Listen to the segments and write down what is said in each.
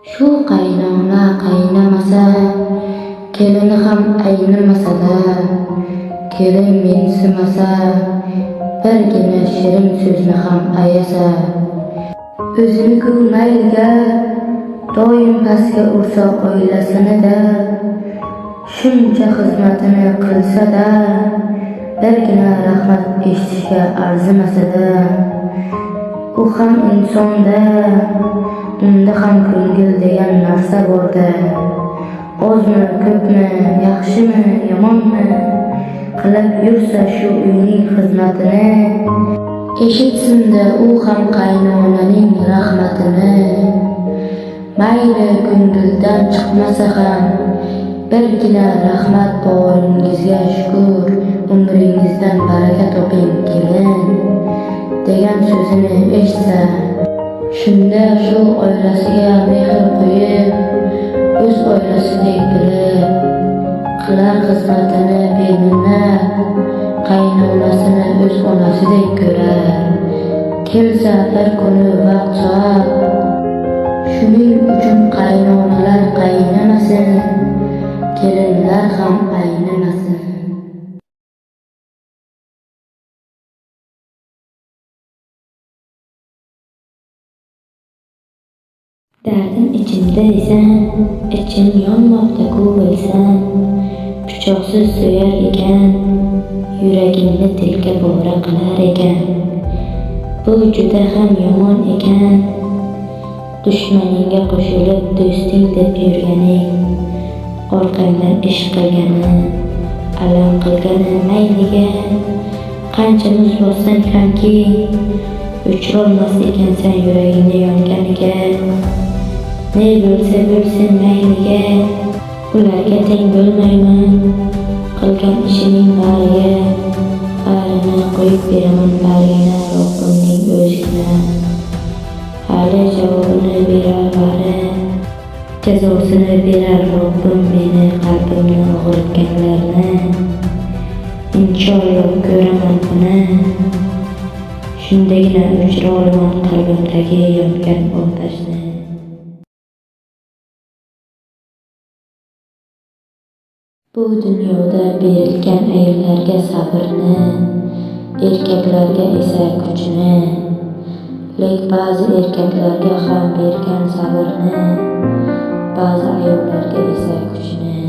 Shu qaynona qaynamasa, kelini ham aynimasa-da, kelin mensimasa, birgina shirin so'zni ham ayasa. O'zini-ku mayliga doim pastga ursa oilasini-da, shuncha xizmatini qilsa-da, birgina rahmat eshitishga arzimasa-da, u ham insonda, unda ham ko'ngil degan narsa bor-da. Ozmi, ko'pmi, yaxshimi, yomonmi qilib yursa shu uyning xizmatini, eshitsin-da u ham qaynonaning rahmatini. Mayli ko'ngildan chiqmasa ham, birgina rahmat boringizga shukr, umringizdan baraka toping kelin degan so'zini eshitsa, shunda shu oilasiga mehr qo'yib, o'z oilasidek bilib, qilar xizmatini beminnat, qaynonasini o'z onasidek ko'rar. Kelsa bir kuni vaqt soat, shuning uchun qaynonalar qaynamasin, kelinlar ham aynimasin. Dardim ichimda desan, ichim yonmoqda-ku bilsan, pichoqsiz so'yar ekan, yuragingni tilka pora qilar ekan. Bu juda ham yomon ekan, dushmaningga qo'shilib do'sting deb yurganing, orqangdan ish qilgani, alam qilgani mayliga, qancha muz bossang hamki, o'chirolmas ekansan yuragingni yonganiga. Ne bo'lsa bo'lsin mayliga, ularga teng bo'lmayman, qilgan ishining bariga, barini qo'yib beraman barigina Robbimning o'zigina. Hali javobini berar bari, jazosini berar Robbim meni qalbimni og'ritganlarni. Inshaalloh ko'raman buni, shundagina o'chira olaman qalbimdagi yongan otashni. Bu dunyoda berilgan ayollarga sabrni, erkaklarga esa kuchni, lek ba'zi erkaklarga ham bergan sabrni, ba'zi ayollarga esa kuchni.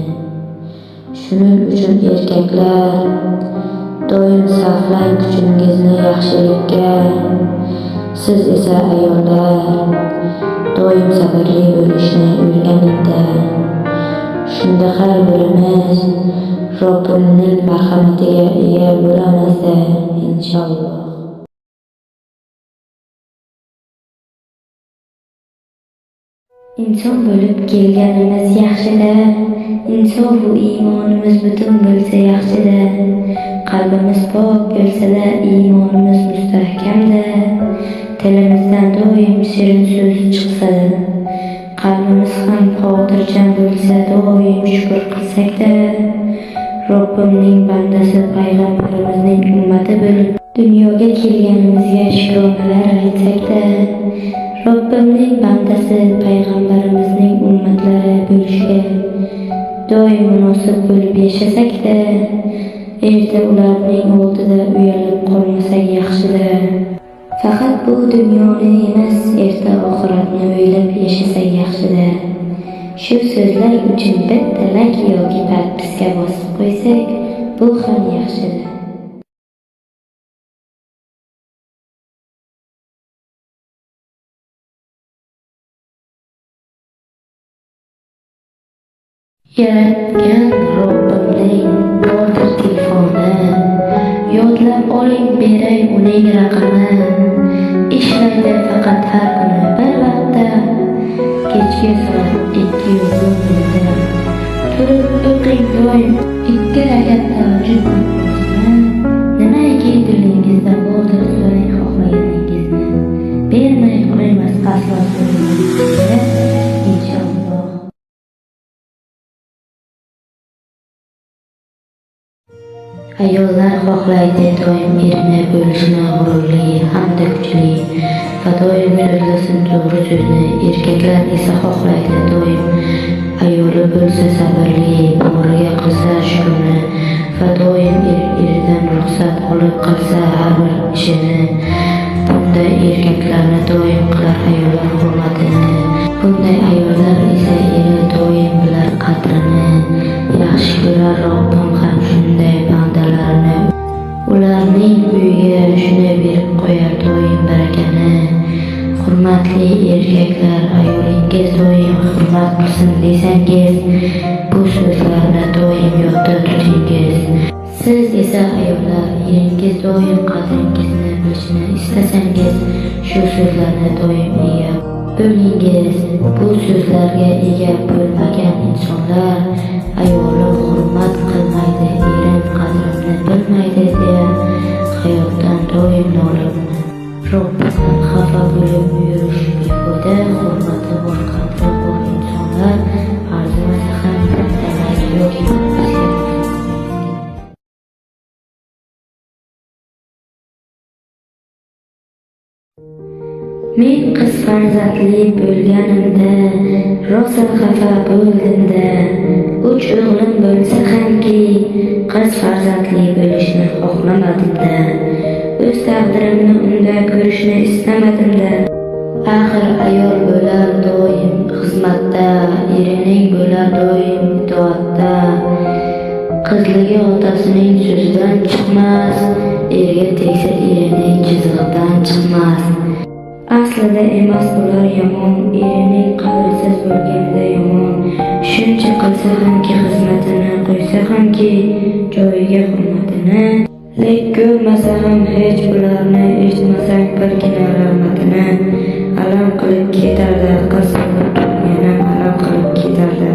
Shuning uchun erkaklar, doim sarflang kuchingizni yaxshilikka. Siz esa ayollar, doim sabrli bo'lishni o'rganing-da. Shunda har birimiz Robbimning marhamatiga ega bo'lamiz-da, inshaalloh. Inson bo'lib kelganimiz yaxshi-da, insof va iymonimiz butun bo'lsa yaxshi-da, qalbimiz pok bo'lsa-da, iymonimiz mustahkam-da, tilimizdan doim shirin so'z chiqsa-da, qalbimiz ham xotirjam bo'lsa, doim shukr qilsak-da, Robbimning bandasi payg'ambarimizning ummati bo'lib dunyoga kelganimizga shukronalar aytsak-da, Robbimning bandasi payg'ambarimizning ummatlari bo'lishga doim munosib bo'lib yashasak-da, erta ularning oldida uyalib qolmasak yaxshi-da. Faqat bu dunyoni emas, erta oxiratni o'ylab yashasak yaxshi-da. Shu so'zlar uchun bitta like yoki podpiska bosib qo'ysak, bu ham yaxshi-da. Yaratgan Robbimning bordir telefoni, yodlab oling beray uning raqami. Ishlaydi faqat har kuni bir vaqtda, kechki soat 2:10. Turib o'qing doim 2 rakat tahajjud namozini. Nimaiki dilingizda bordir so'rang xohlaganingizni. Bermay qo'ymas aslo so'zingizni. Ayollar xohlaydi doim erini bo'lishni g'ururli hamda kuchli va doim so'zlasin to'g'ri so'zni. Erkaklar esa xohlaydi doim ayoli bo'lsa sabrli, o'g'riga qilsa shukrni va doim eridan ruxsat olib qilsa har bir ishini. Bunday erkaklarni doim qilar ayollar hurmatini. Bunday ayollar esa eri doim bilar qadrini. Yaxshi ko'rar Robbim ham shunday bandalarni. Ularning uyiga shuni berib qo'yar doim barakani. Hurmatli erkaklar, ayolingiz doim hurmat qilsin desangiz, bu so'zlarni doim yodda tutingiz. Siz esa ayollar, eringiz doim qadringizni bilishini istasangiz, shu so'zlarni doim ega bo'lingiz. Bu so'zlarga ega bo'lmagan insonlar ayolim hurmat qilmaydi, erim qadrimni bilmaydi deya hayotdan doim nolib, Robbimdan xafa bo'lib yurish behuda. Hurmati bor, qadri bor insonlar arzimasa ham demaydi yoki men qiz farzandli bo'lganimda rosa xafa bo'ldimda. 3 o'g'lim bo'lsa hamki qiz farzandli bo'lishni xohlamadimda. O'z taqdirimni unda ko'rishni istamadimda. Axir ayol bo'lar doim xizmatda, erining bo'lar doim itoatda. Qizligi otasining so'zidan chiqmas, erga tegsa erining chizig'idan chiqmas. Aslida emas bular yomon, erining qadrsiz bo'lganda yomon. Shuncha qilsa hamki xizmatini, qo'ysa hamki joyiga hurmatini, lek ko'rmasa ham hech bularni, eshitmasak birgina rahmatini. Alam qilib ketardi, qiz yana alam qilib ketardi.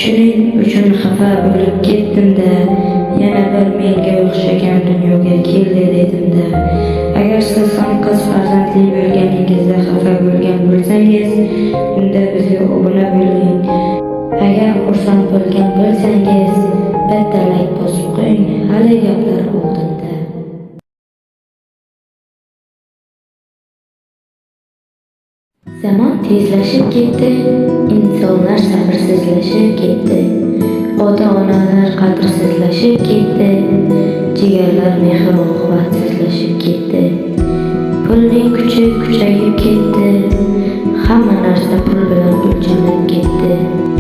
Shuning uchun xafa bo'lib ketdimda, yana bir menga o'xshagan dunyoga keldi dedimda. Agar siz ham qiz farzandli bo'lganingizda xafa bo'lgan bo'lsangiz, unda bizga obuna bo'ling. Agar xursand bo'lgan bo'lsangiz, bitta like bosib qo'ying. Hali gaplar oldinda. Zamon tezlashib ketdi, insonlar sabrsizlashib ketdi, ota-onalar qadrsizlashib ketdi, jigarlar mehr-oqibatsizlashib ketdi. Pulning kuchi kuchayib ketdi, hamma narsa pul bilan o'lchanib ketdi.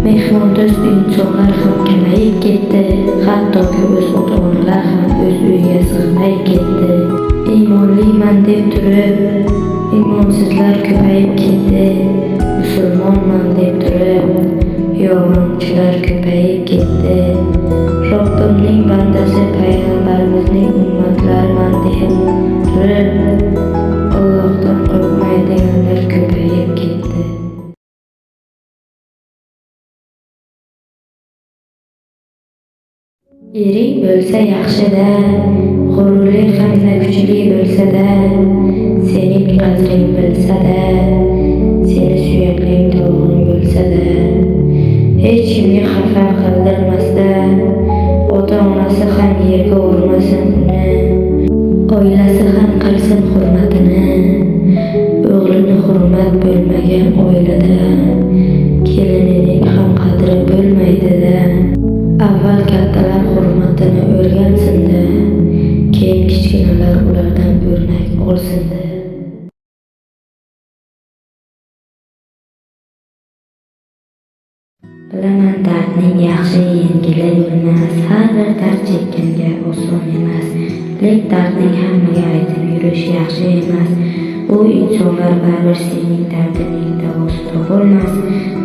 Mehmondo'st insonlar ham kamayib ketdi, hattoki o'z ota-onalar ham o'z uyiga sig'may ketdi. Iymonliman deb turib, iymonsizlar ko'payib ketdi. Musulmonman deb turib, yolg'onchilar ko'payib ketdi. Robbimning bandasi, payg'ambarimizning ummatlariman deb turib, Allohdan qo'rqmaydiganlar ko'payib ketdi. Ering bo'lsa yaxshida, g'ururli hamda kuchli bo'lsa-da, sening qadring bilsa-da, seni suyakling tog'ing bo'lsa-da, hech kimga xafa qildirmasda, ota-onasi ham yerga urmasin uni, oilasi ham qilsin hurmatini. O'g'lini hurmat bo'lmagan oilada, kelinining ham qadri bo'lmaydi-da. Avval kattalar hurmatini o'rgansin-da, keyin kichkinalar ulardan o'rnak olsin-da. Bilaman dardning yaxshi yengili bo'lmas, har bir dard chekkanga oson emas, lek dardning hammaga aytib yurish yaxshi emas. U insonlar baribir sening dardining davosi topolmas.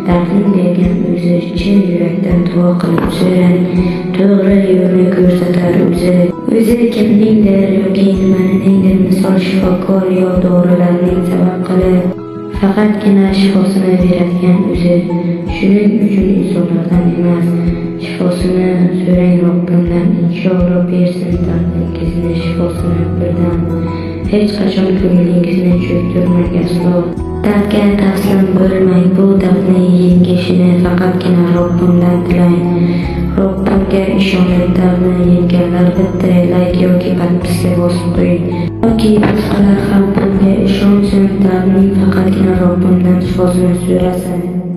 Darding bergan o'zi, chin yurakdan duo qilib so'rang, to'g'ri yo'lni ko'rsatar o'zi. O'zi kimningdir yoki nimaningdir misol shifokor yo dorilarning sabab qilib faqatgina shifosini beradigan o'zi. Shuning uchun insonlardan emas, shifosini so'rang Robbimdan, inshaalloh bersin dardingizni shifosini birdan. Hech qachon ko'nglingizni cho'ktirmang aslo. Dardga taslim bo'lmang, bu dardni yengishini faqatgina Robbimdan tilang. Robbimga ishonib dardni yengganlar bitta layk yoki podpiska bosib qo'ying. Yoki boshqalar ham bunga ishonsin, dardning faqatgina Robbimdan shifosini so'rasin.